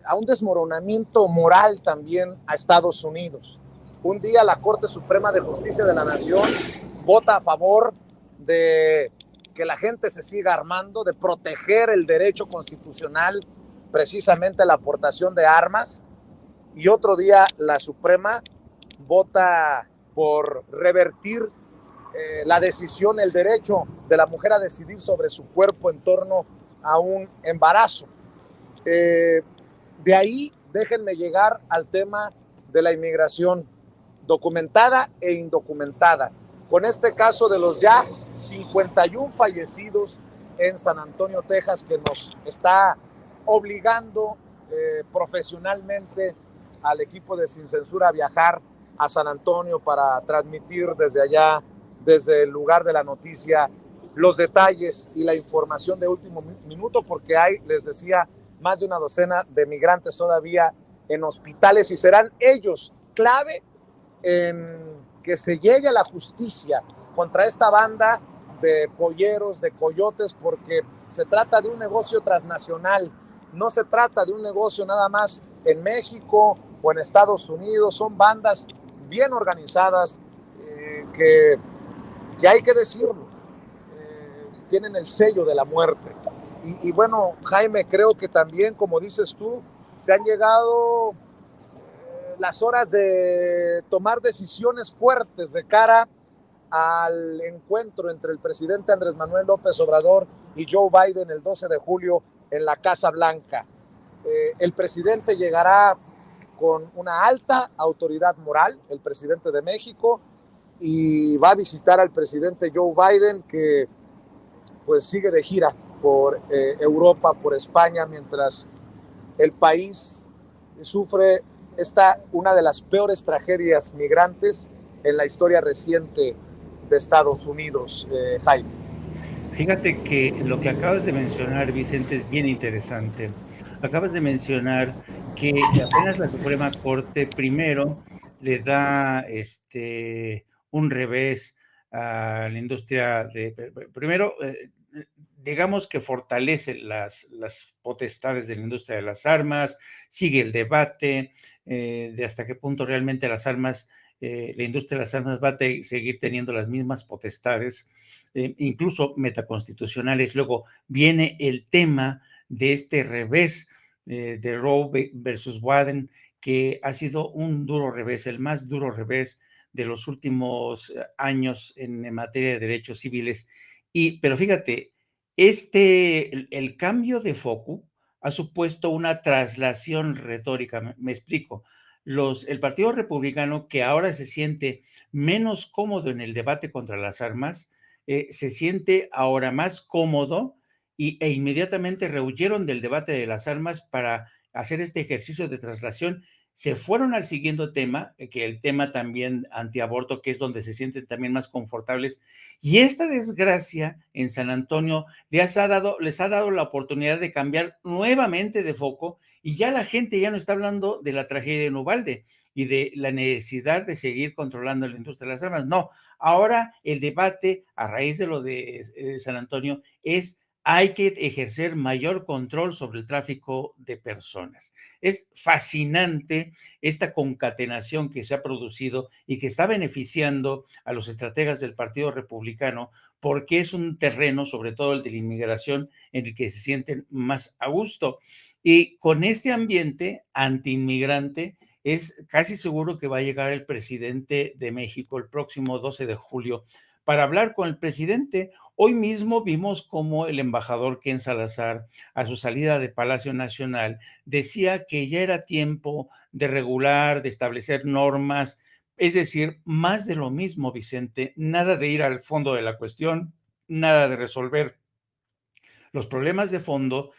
a un desmoronamiento moral también a Estados Unidos. Un día la Corte Suprema de Justicia de la Nación vota a favor de que la gente se siga armando, de proteger el derecho constitucional, precisamente la aportación de armas, y otro día la Suprema vota por revertir la decisión, el derecho de la mujer a decidir sobre su cuerpo en torno a un embarazo. De ahí déjenme llegar al tema de la inmigración documentada e indocumentada, con este caso de los ya 51 fallecidos en San Antonio, Texas, que nos está obligando profesionalmente al equipo de Sin Censura a viajar a San Antonio para transmitir desde allá, desde el lugar de la noticia, los detalles y la información de último minuto, porque hay, les decía, más de una docena de migrantes todavía en hospitales y serán ellos clave en que se llegue a la justicia contra esta banda de polleros, de coyotes, porque se trata de un negocio transnacional, no se trata de un negocio nada más en México o en Estados Unidos, son bandas bien organizadas que hay que decirlo, tienen el sello de la muerte. Y bueno, Jaime, creo que también, como dices tú, se han llegado las horas de tomar decisiones fuertes de cara al encuentro entre el presidente Andrés Manuel López Obrador y Joe Biden el 12 de julio en la Casa Blanca. El presidente llegará con una alta autoridad moral, el presidente de México, y va a visitar al presidente Joe Biden, que pues sigue de gira por Europa, por España, mientras el país sufre una de las peores tragedias migrantes en la historia reciente de Estados Unidos, Jaime. Fíjate que lo que acabas de mencionar, Vicente, es bien interesante. Acabas de mencionar que apenas la Suprema Corte primero le da un revés a la industria primero, digamos que fortalece las potestades de la industria de las armas, sigue el debate de hasta qué punto realmente las armas, la industria de las armas va a seguir teniendo las mismas potestades, incluso metaconstitucionales. Luego viene el tema de este revés de Roe versus Wade, que ha sido un duro revés, el más duro revés de los últimos años en materia de derechos civiles. Pero fíjate, el cambio de foco ha supuesto una traslación retórica. Me explico. El Partido Republicano, que ahora se siente menos cómodo en el debate contra las armas, se siente ahora más cómodo e inmediatamente rehuyeron del debate de las armas para hacer este ejercicio de traslación. Se fueron al siguiente tema, que el tema también antiaborto, que es donde se sienten también más confortables. Y esta desgracia en San Antonio les ha dado la oportunidad de cambiar nuevamente de foco, y ya la gente ya no está hablando de la tragedia en Uvalde y de la necesidad de seguir controlando la industria de las armas. No, ahora el debate a raíz de lo de San Antonio es: hay que ejercer mayor control sobre el tráfico de personas. Es fascinante esta concatenación que se ha producido y que está beneficiando a los estrategas del Partido Republicano, porque es un terreno, sobre todo el de la inmigración, en el que se sienten más a gusto. Y con este ambiente antiinmigrante, es casi seguro que va a llegar el presidente de México el próximo 12 de julio para hablar con el presidente. Hoy mismo vimos cómo el embajador Ken Salazar, a su salida de Palacio Nacional, decía que ya era tiempo de regular, de establecer normas, es decir, más de lo mismo, Vicente, nada de ir al fondo de la cuestión, nada de resolver los problemas de fondo,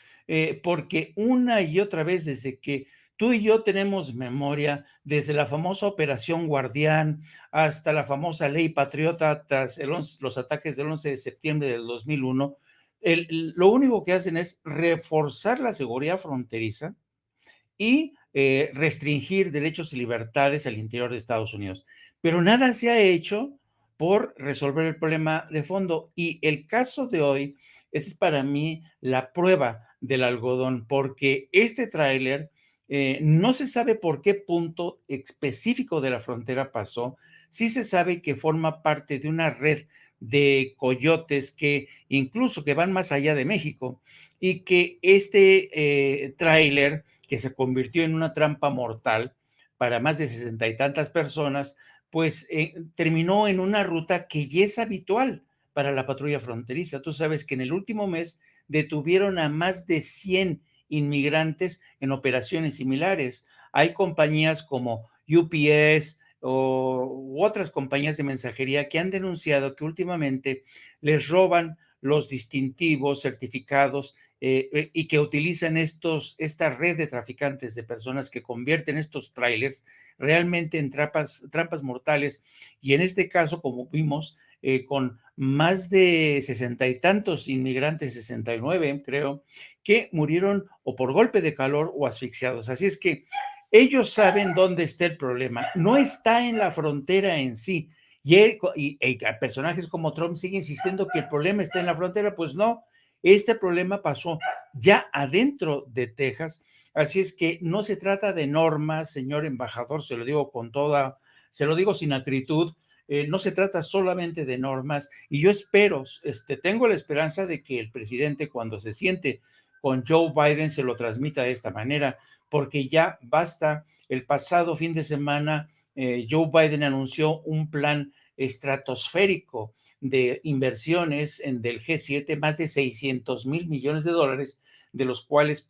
porque una y otra vez, desde que tú y yo tenemos memoria, desde la famosa Operación Guardián hasta la famosa Ley Patriota tras los ataques del 11 de septiembre del 2001, lo único que hacen es reforzar la seguridad fronteriza y restringir derechos y libertades al interior de Estados Unidos. Pero nada se ha hecho por resolver el problema de fondo. Y el caso de hoy es para mí la prueba del algodón, porque este tráiler No se sabe por qué punto específico de la frontera pasó. Sí se sabe que forma parte de una red de coyotes que incluso que van más allá de México y que este tráiler que se convirtió en una trampa mortal para más de 60 y tantas personas, pues terminó en una ruta que ya es habitual para la patrulla fronteriza. Tú sabes que en el último mes detuvieron a más de 100 inmigrantes en operaciones similares. Hay compañías como UPS u otras compañías de mensajería que han denunciado que últimamente les roban los distintivos, certificados, y que utilizan esta red de traficantes de personas que convierten estos trailers realmente en trampas mortales. Y en este caso, como vimos, con más de 60 y tantos inmigrantes, 69 creo, que murieron o por golpe de calor o asfixiados. Así es que ellos saben dónde está el problema. No está en la frontera en sí. Y personajes como Trump siguen insistiendo que el problema está en la frontera. Pues no, este problema pasó ya adentro de Texas. Así es que no se trata de normas, señor embajador, se lo digo sin acritud. No se trata solamente de normas y yo espero, tengo la esperanza de que el presidente cuando se siente con Joe Biden se lo transmita de esta manera, porque ya basta. El pasado fin de semana, Joe Biden anunció un plan estratosférico de inversiones del G7, más de 600 mil millones de dólares, de los cuales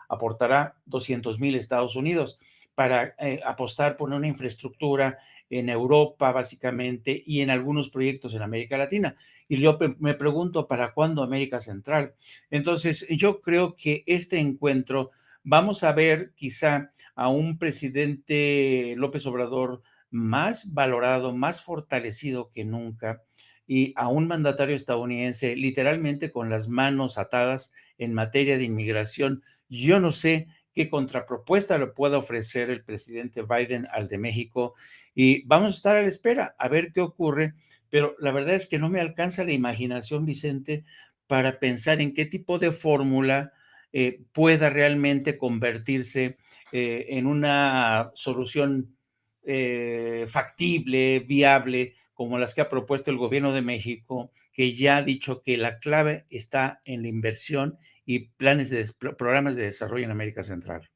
aportará 200 mil Estados Unidos para apostar por una infraestructura en Europa, básicamente, y en algunos proyectos en América Latina. Y yo me pregunto, ¿para cuándo América Central? Entonces, yo creo que este encuentro vamos a ver quizá a un presidente López Obrador más valorado, más fortalecido que nunca, y a un mandatario estadounidense literalmente con las manos atadas en materia de inmigración. Yo no sé qué contrapropuesta le pueda ofrecer el presidente Biden al de México y vamos a estar a la espera a ver qué ocurre, pero la verdad es que no me alcanza la imaginación, Vicente, para pensar en qué tipo de fórmula pueda realmente convertirse en una solución factible, viable, como las que ha propuesto el gobierno de México, que ya ha dicho que la clave está en la inversión y programas de desarrollo en América Central.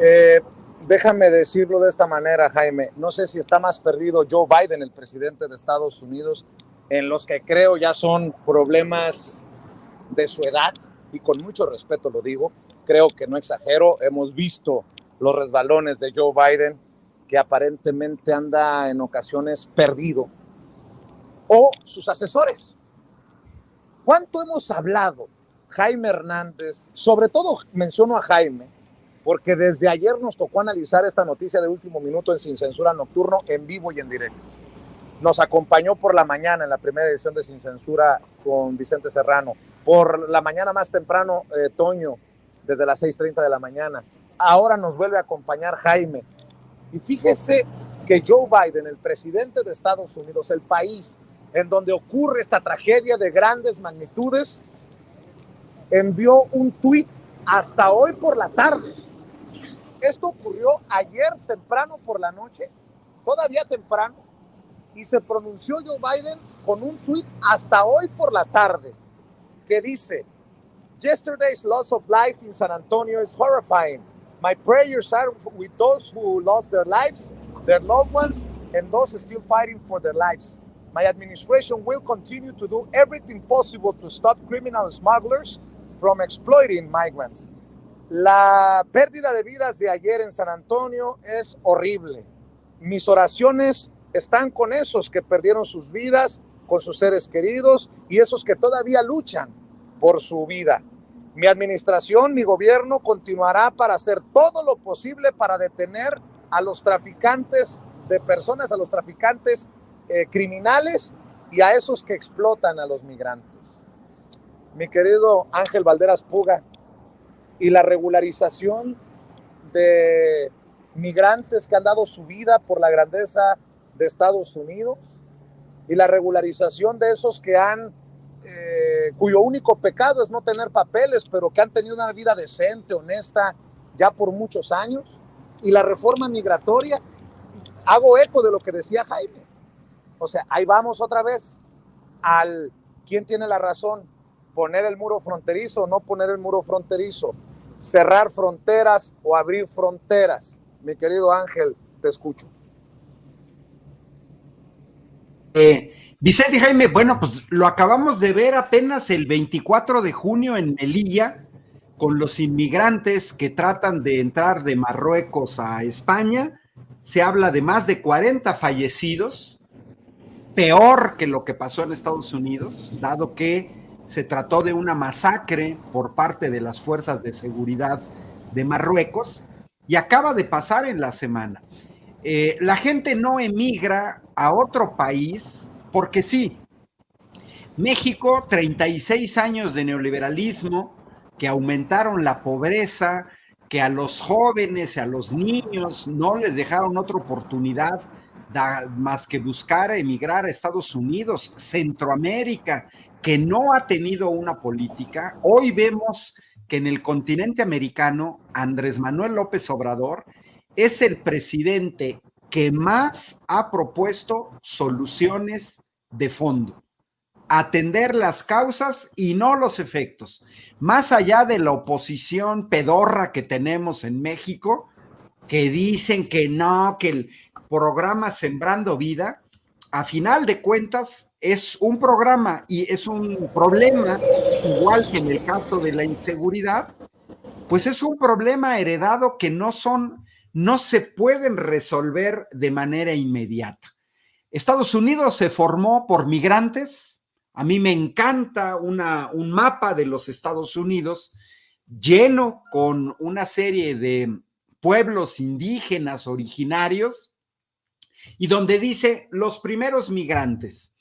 Eh, Déjame decirlo de esta manera, Jaime. No sé si está más perdido Joe Biden, el presidente de Estados Unidos, en los que creo ya son problemas de su edad, y con mucho respeto lo digo, creo que no exagero. Hemos visto los resbalones de Joe Biden, que aparentemente anda en ocasiones perdido, o sus asesores. ¿Cuánto hemos hablado, Jaime Hernández? Sobre todo menciono a Jaime, porque desde ayer nos tocó analizar esta noticia de último minuto en Sin Censura Nocturno, en vivo y en directo. Nos acompañó por la mañana en la primera edición de Sin Censura con Vicente Serrano. Por la mañana más temprano, Toño, desde las 6:30 de la mañana. Ahora nos vuelve a acompañar Jaime. Y fíjese que Joe Biden, el presidente de Estados Unidos, el país en donde ocurre esta tragedia de grandes magnitudes, envió un tuit hasta hoy por la tarde. Esto ocurrió ayer temprano por la noche, todavía temprano, y se pronunció Joe Biden con un tuit hasta hoy por la tarde que dice: Yesterday's loss of life in San Antonio is horrifying. My prayers are with those who lost their lives, their loved ones, and those still fighting for their lives. My administration will continue to do everything possible to stop criminal smugglers from exploiting migrants. La pérdida de vidas de ayer en San Antonio es horrible. Mis oraciones están con esos que perdieron sus vidas, con sus seres queridos y esos que todavía luchan por su vida. Mi administración, mi gobierno continuará para hacer todo lo posible para detener a los traficantes de personas, a los traficantes criminales y a esos que explotan a los migrantes. Mi querido Ángel Valderas Puga, y la regularización de migrantes que han dado su vida por la grandeza de Estados Unidos, y la regularización de esos que cuyo único pecado es no tener papeles, pero que han tenido una vida decente, honesta ya por muchos años, y la reforma migratoria, hago eco de lo que decía Jaime. O sea, ahí vamos otra vez al quién tiene la razón, poner el muro fronterizo o no poner el muro fronterizo, cerrar fronteras o abrir fronteras. Mi querido Ángel, te escucho. Vicente y Jaime, bueno, pues lo acabamos de ver apenas el 24 de junio en Melilla, con los inmigrantes que tratan de entrar de Marruecos a España. Se habla de más de 40 fallecidos, peor que lo que pasó en Estados Unidos, dado que se trató de una masacre por parte de las fuerzas de seguridad de Marruecos, y acaba de pasar en la semana. La gente no emigra a otro país porque sí. México, 36 años de neoliberalismo que aumentaron la pobreza, que a los jóvenes y a los niños no les dejaron otra oportunidad más que buscar emigrar a Estados Unidos, Centroamérica, que no ha tenido una política. Hoy vemos que en el continente americano, Andrés Manuel López Obrador es el presidente que más ha propuesto soluciones de fondo, atender las causas y no los efectos. Más allá de la oposición pedorra que tenemos en México, que dicen que no, que el programa Sembrando Vida, a final de cuentas es un programa y es un problema, igual que en el caso de la inseguridad, pues es un problema heredado que no se pueden resolver de manera inmediata. Estados Unidos se formó por migrantes. A mí me encanta un mapa de los Estados Unidos lleno con una serie de pueblos indígenas originarios y donde dice los primeros migrantes.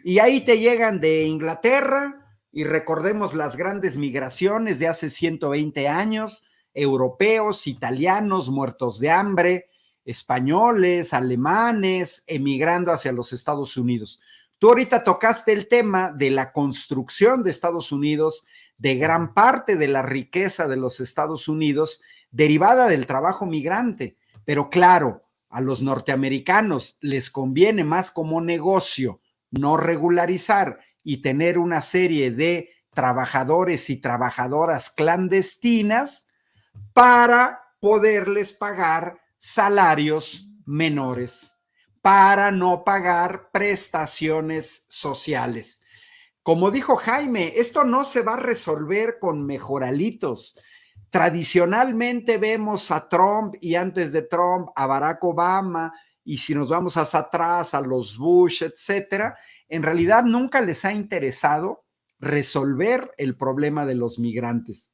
Y ahí te llegan de Inglaterra, y recordemos las grandes migraciones de hace 120 años, europeos, italianos, muertos de hambre, españoles, alemanes, emigrando hacia los Estados Unidos. Tú ahorita tocaste el tema de la construcción de Estados Unidos, de gran parte de la riqueza de los Estados Unidos, derivada del trabajo migrante. Pero claro, a los norteamericanos les conviene más como negocio no regularizar y tener una serie de trabajadores y trabajadoras clandestinas para poderles pagar salarios menores, para no pagar prestaciones sociales. Como dijo Jaime, esto no se va a resolver con mejoralitos. Tradicionalmente vemos a Trump y antes de Trump a Barack Obama, y si nos vamos hacia atrás a los Bush, etcétera, en realidad nunca les ha interesado resolver el problema de los migrantes.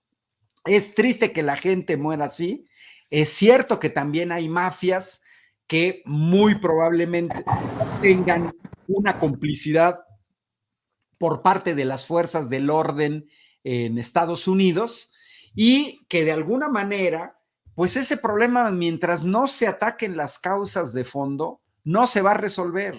Es triste que la gente muera así. Es cierto que también hay mafias que muy probablemente tengan una complicidad por parte de las fuerzas del orden en Estados Unidos y que de alguna manera, pues ese problema, mientras no se ataquen las causas de fondo, no se va a resolver.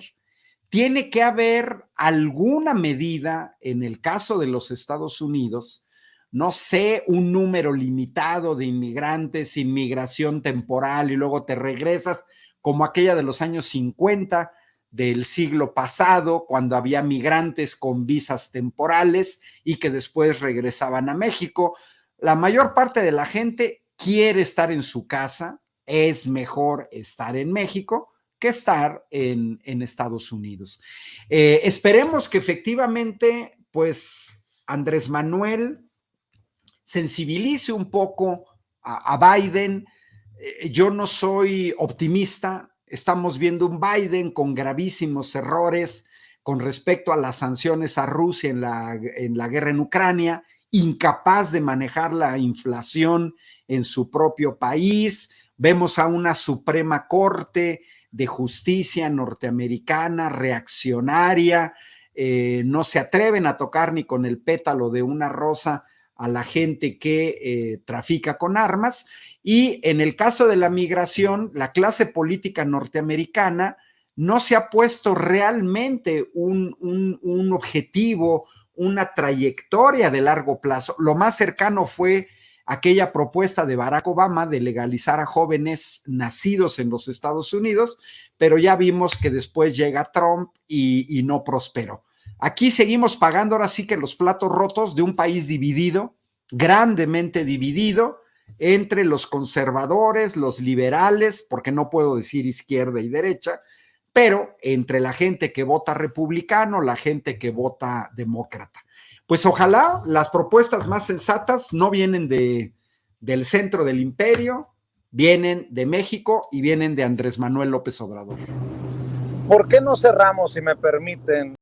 Tiene que haber alguna medida en el caso de los Estados Unidos, no sé, un número limitado de inmigrantes, inmigración temporal y luego te regresas, como aquella de los años 50 del siglo pasado, cuando había migrantes con visas temporales y que después regresaban a México. La mayor parte de la gente quiere estar en su casa, es mejor estar en México que estar en Estados Unidos. Esperemos que efectivamente, pues, Andrés Manuel sensibilice un poco a Biden. Yo no soy optimista. Estamos viendo un Biden con gravísimos errores con respecto a las sanciones a Rusia en la guerra en Ucrania, incapaz de manejar la inflación en su propio país. Vemos a una Suprema Corte de Justicia norteamericana reaccionaria. No se atreven a tocar ni con el pétalo de una rosa a la gente que trafica con armas. Y en el caso de la migración, la clase política norteamericana no se ha puesto realmente un objetivo, una trayectoria de largo plazo. Lo más cercano fue aquella propuesta de Barack Obama de legalizar a jóvenes nacidos en los Estados Unidos, pero ya vimos que después llega Trump y no prosperó. Aquí seguimos pagando ahora sí que los platos rotos de un país dividido, grandemente dividido, entre los conservadores, los liberales, porque no puedo decir izquierda y derecha, pero entre la gente que vota republicano, la gente que vota demócrata. Pues ojalá las propuestas más sensatas no vienen del centro del imperio, vienen de México y vienen de Andrés Manuel López Obrador. ¿Por qué no cerramos, si me permiten,